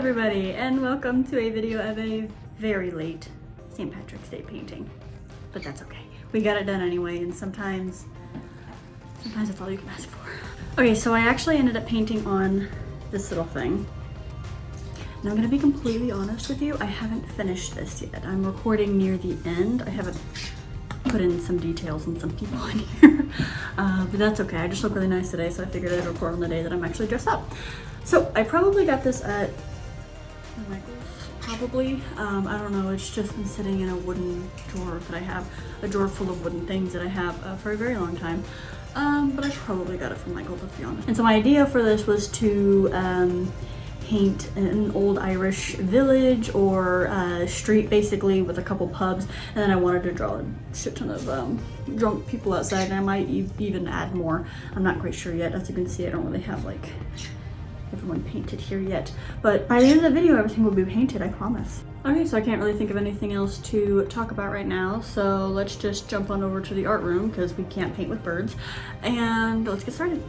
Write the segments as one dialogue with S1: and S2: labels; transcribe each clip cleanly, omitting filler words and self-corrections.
S1: everybody, and welcome to a video of a very late St. Patrick's Day painting. But that's okay. We got it done anyway, and sometimes that's all you can ask for. Okay, so I actually ended up painting on this little thing. And I'm gonna be completely honest with you, I haven't finished this yet. I'm recording near the end. I haven't put in some details on some people in here. But that's okay. I just look really nice today, so I figured I'd record on the day that I'm actually dressed up. So I probably got this at Michael's, probably. I don't know, it's just been sitting in a wooden drawer that I have, a drawer full of wooden things that I have for a very long time. But I probably got it from Michael's, let's be honest. And so my idea for this was to paint an old Irish village or street, basically, with a couple pubs, and then I wanted to draw a shit ton of drunk people outside, and I might even add more. I'm not quite sure yet. As you can see, I don't really have like everyone painted here yet, but by the end of the video everything will be painted, I promise. Okay, so I can't really think of anything else to talk about right now, so let's just jump on over to the art room because we can't paint with birds, and let's get started.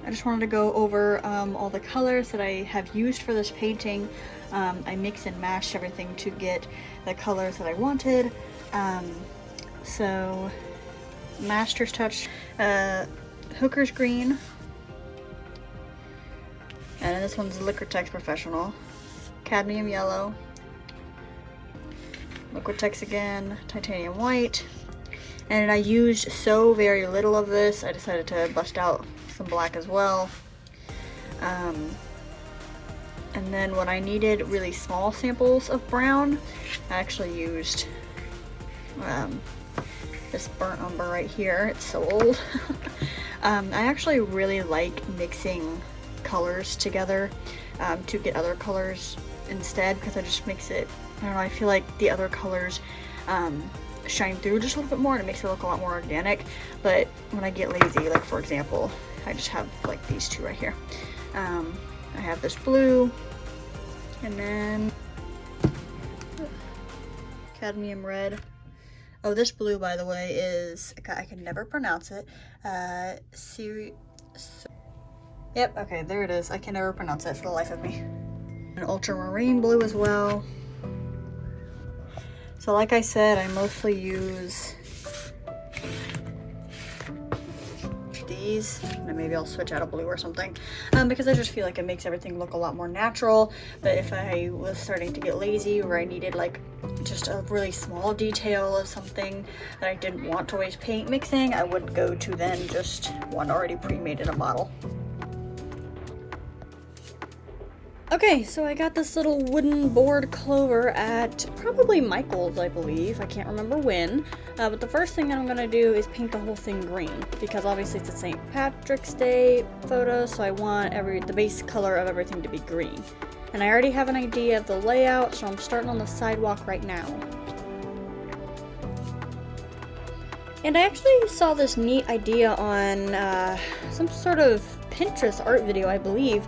S1: I just wanted to go over all the colors that I have used for this painting. I mix and matched everything to get the colors that I wanted. So Master's Touch, Hooker's Green, and this one's Liquitex Professional, Cadmium Yellow, Liquitex again, Titanium White, and I used so very little of this, I decided to bust out some black as well. And then when I needed really small samples of brown, I actually used this burnt umber right here. It's so old. I actually really like mixing colors together to get other colors instead, because it just makes it, I don't know, I feel like the other colors shine through just a little bit more and it makes it look a lot more organic. But when I get lazy, like for example, I just have like these two right here. I have this blue, and then cadmium red. Oh, this blue, by the way, is, I can never pronounce it. Yep, okay, there it is. I can never pronounce it for the life of me. An ultramarine blue as well. So like I said, I mostly use these, and maybe I'll switch out a blue or something, because I just feel like it makes everything look a lot more natural. But if I was starting to get lazy, or I needed like just a really small detail of something that I didn't want to waste paint mixing, I would go to then just one already pre-made in a bottle. Okay, so I got this little wooden board clover at probably Michael's, I believe. I can't remember when. But the first thing that I'm gonna do is paint the whole thing green, because obviously it's a St. Patrick's Day photo, so I want the base color of everything to be green. And I already have an idea of the layout, so I'm starting on the sidewalk right now. And I actually saw this neat idea on some sort of Pinterest art video, I believe.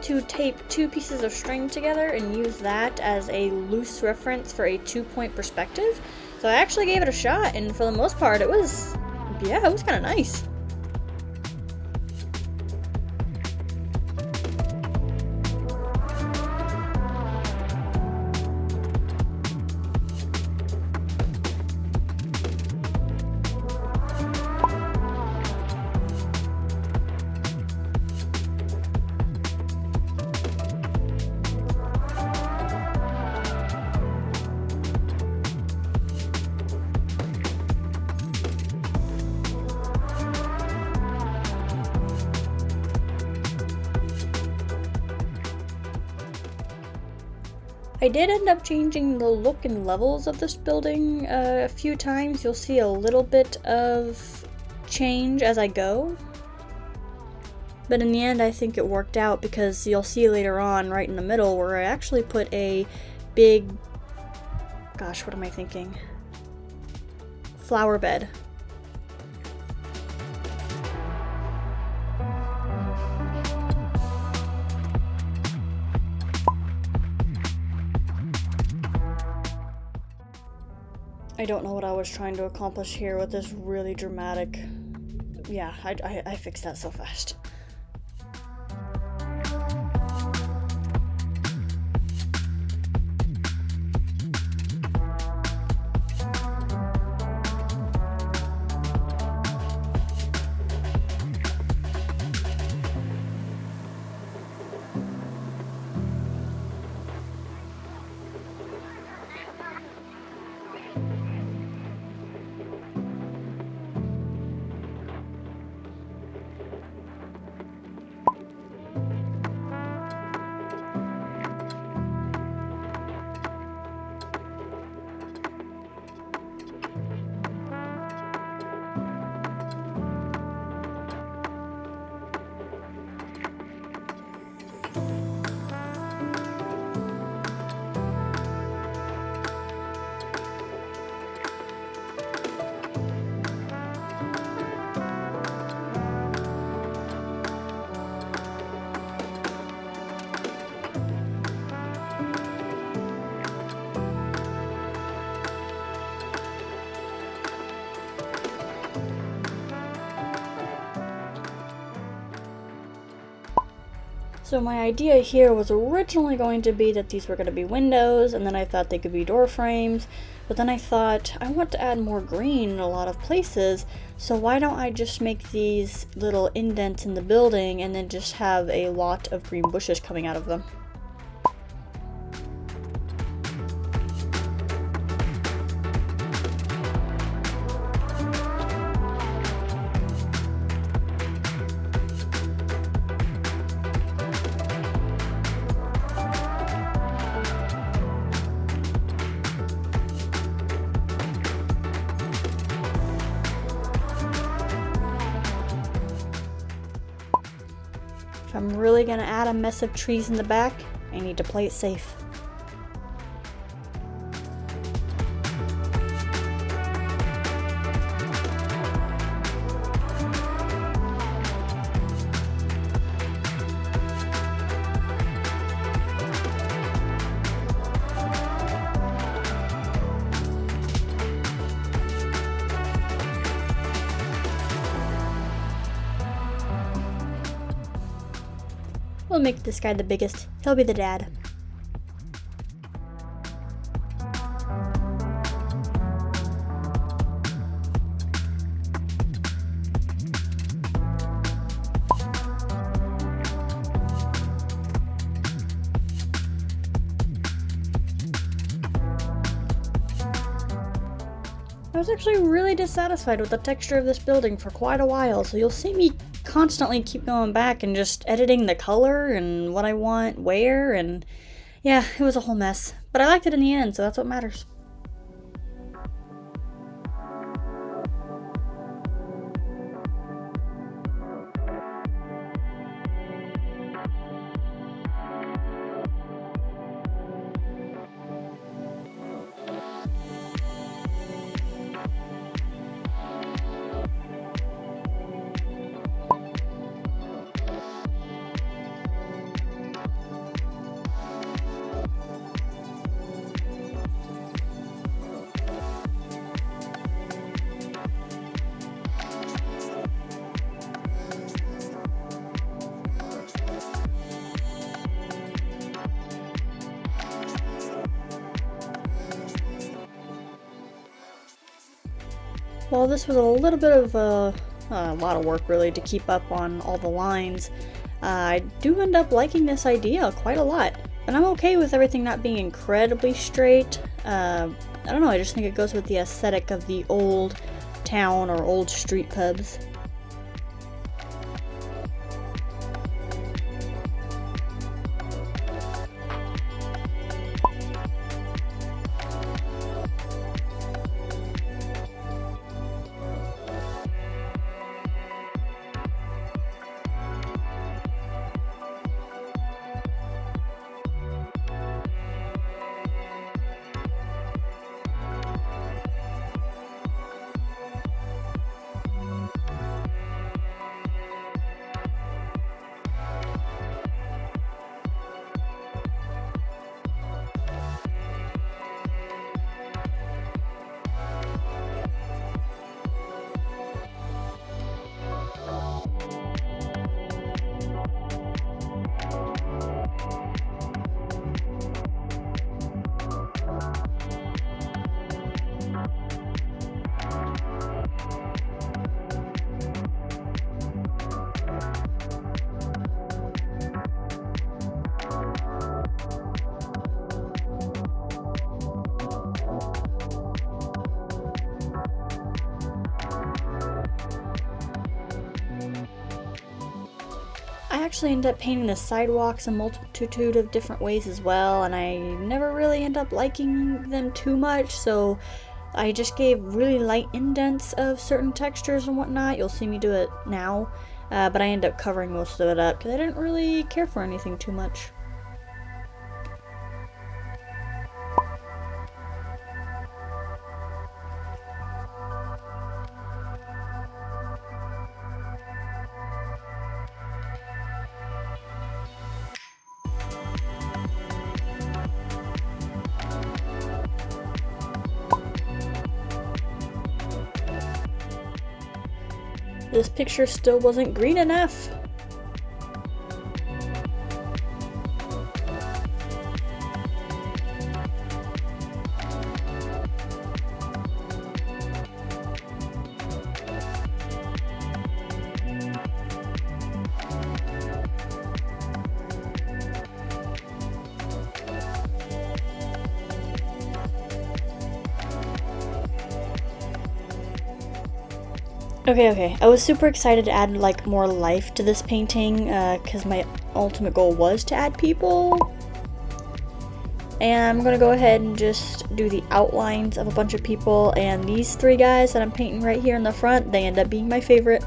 S1: To tape two pieces of string together and use that as a loose reference for a 2-point perspective. So I actually gave it a shot, and for the most part it was, yeah, it was kind of nice. I did end up changing the look and levels of this building a few times. You'll see a little bit of change as I go. But in the end, I think it worked out, because you'll see later on, right in the middle, where I actually put a big, gosh, what am I thinking? Flower bed. I don't know what I was trying to accomplish here with this really dramatic, yeah, I fixed that so fast. So my idea here was originally going to be that these were going to be windows, and then I thought they could be door frames, but then I thought I want to add more green in a lot of places, so why don't I just make these little indents in the building and then just have a lot of green bushes coming out of them. If I'm really gonna add a mess of trees in the back, I need to play it safe. We'll make this guy the biggest. He'll be the dad. I was actually really dissatisfied with the texture of this building for quite a while, so you'll see me constantly keep going back and just editing the color and what I want where, and yeah, it was a whole mess. But I liked it in the end, so that's what matters. While this was a little bit of a lot of work really to keep up on all the lines, I do end up liking this idea quite a lot. And I'm okay with everything not being incredibly straight. I don't know, I just think it goes with the aesthetic of the old town or old street pubs. I actually end up painting the sidewalks a multitude of different ways as well, and I never really end up liking them too much, so I just gave really light indents of certain textures and whatnot. You'll see me do it now, but I end up covering most of it up because I didn't really care for anything too much. This picture still wasn't green enough. Okay. I was super excited to add like more life to this painting because my ultimate goal was to add people. And I'm gonna go ahead and just do the outlines of a bunch of people, and these three guys that I'm painting right here in the front, they end up being my favorite.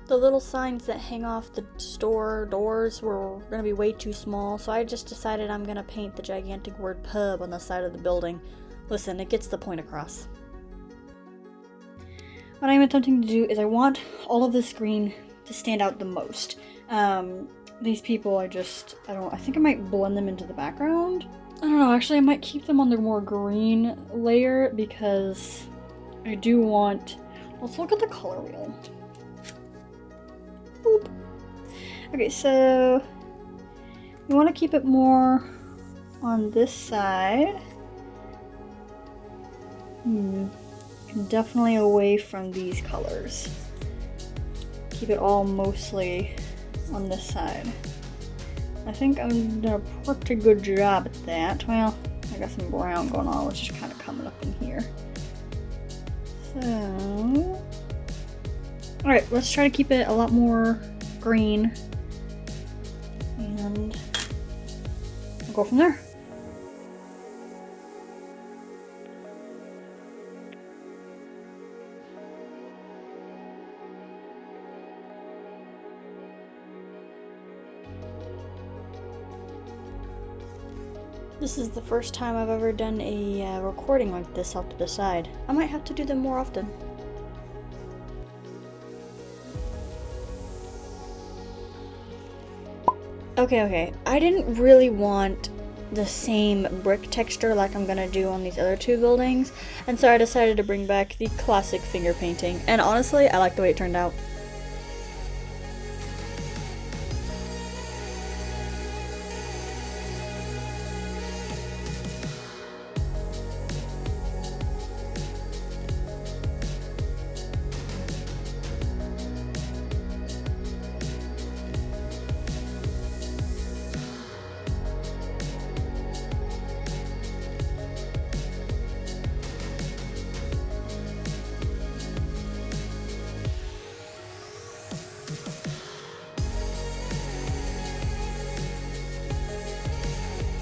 S1: The little signs that hang off the store doors were going to be way too small, so I just decided I'm going to paint the gigantic word pub on the side of the building. Listen, it gets the point across. What I'm attempting to do is I want all of this green to stand out the most. These people, I think I might blend them into the background. I don't know, actually I might keep them on the more green layer because I do want... Let's look at the color wheel. Boop. Okay, so we want to keep it more on this side. Definitely away from these colors. Keep it all mostly on this side. I think I'm doing a pretty good job at that. Well, I got some brown going on, which is kind of coming up in here. So... Alright, let's try to keep it a lot more green, and we'll go from there. This is the first time I've ever done a recording like this off to the side. I might have to do them more often. Okay. I didn't really want the same brick texture like I'm gonna do on these other two buildings, and so I decided to bring back the classic finger painting, and honestly, I like the way it turned out.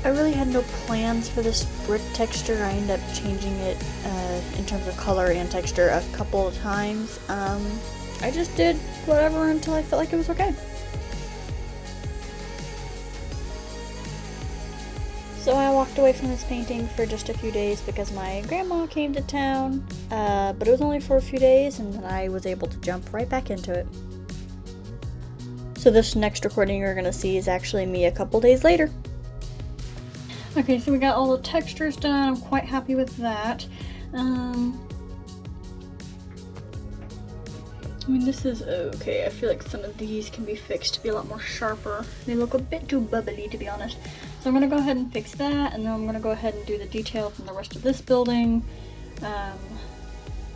S1: I really had no plans for this brick texture. I ended up changing it in terms of color and texture a couple of times. I just did whatever until I felt like it was okay. So I walked away from this painting for just a few days because my grandma came to town, but it was only for a few days, and then I was able to jump right back into it. So this next recording you're gonna see is actually me a couple days later. Okay, so we got all the textures done. I'm quite happy with that. I mean, this is okay. I feel like some of these can be fixed to be a lot more sharper. They look a bit too bubbly, to be honest. So I'm gonna go ahead and fix that, and then I'm gonna go ahead and do the detail from the rest of this building,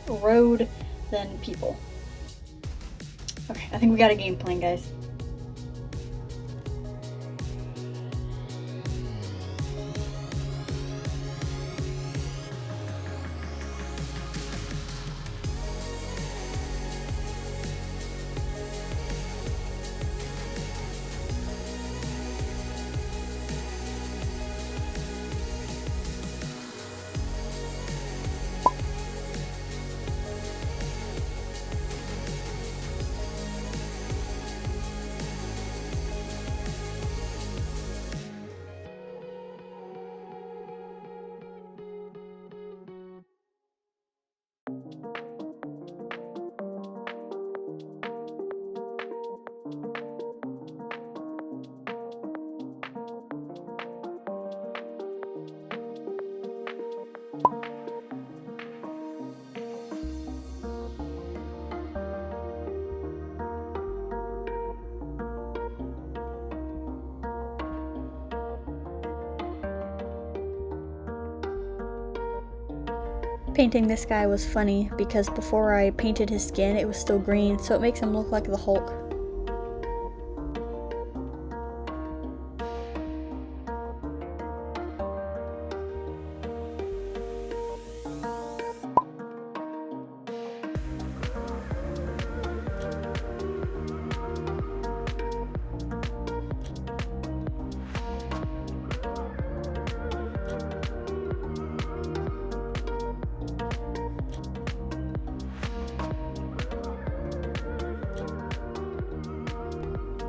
S1: road, then people. Okay, I think we got a game plan, guys. painting this guy was funny because before I painted his skin, it was still green, so it makes him look like the Hulk.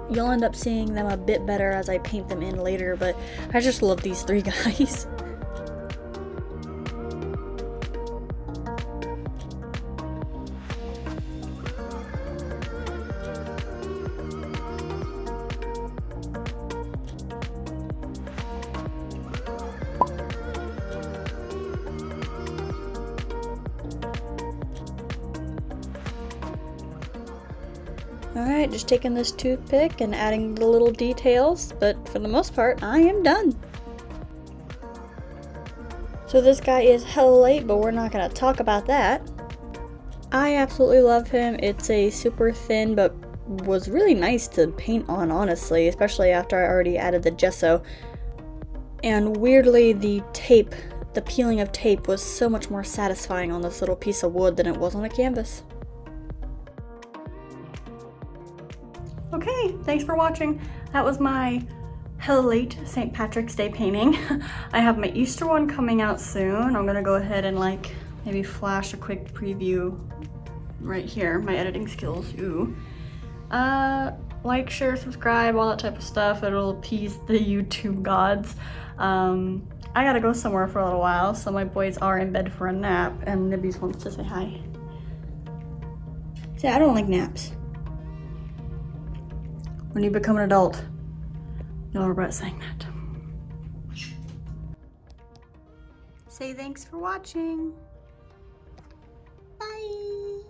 S1: You'll end up seeing them a bit better as I paint them in later, but I just love these three guys. Alright, just taking this toothpick and adding the little details, but for the most part, I am done. So this guy is hella late, but we're not going to talk about that. I absolutely love him. It's a super thin, but was really nice to paint on, honestly, especially after I already added the gesso. And weirdly, the tape, the peeling of tape was so much more satisfying on this little piece of wood than it was on a canvas. Okay, thanks for watching. That was my hella late St. Patrick's Day painting. I have my Easter one coming out soon. I'm gonna go ahead and maybe flash a quick preview right here, my editing skills, ooh. Like, share, subscribe, all that type of stuff. It'll appease the YouTube gods. I gotta go somewhere for a little while, so my boys are in bed for a nap, and Nibbies wants to say hi. See, I don't like naps. When you become an adult, you'll regret saying that. Say thanks for watching. Bye.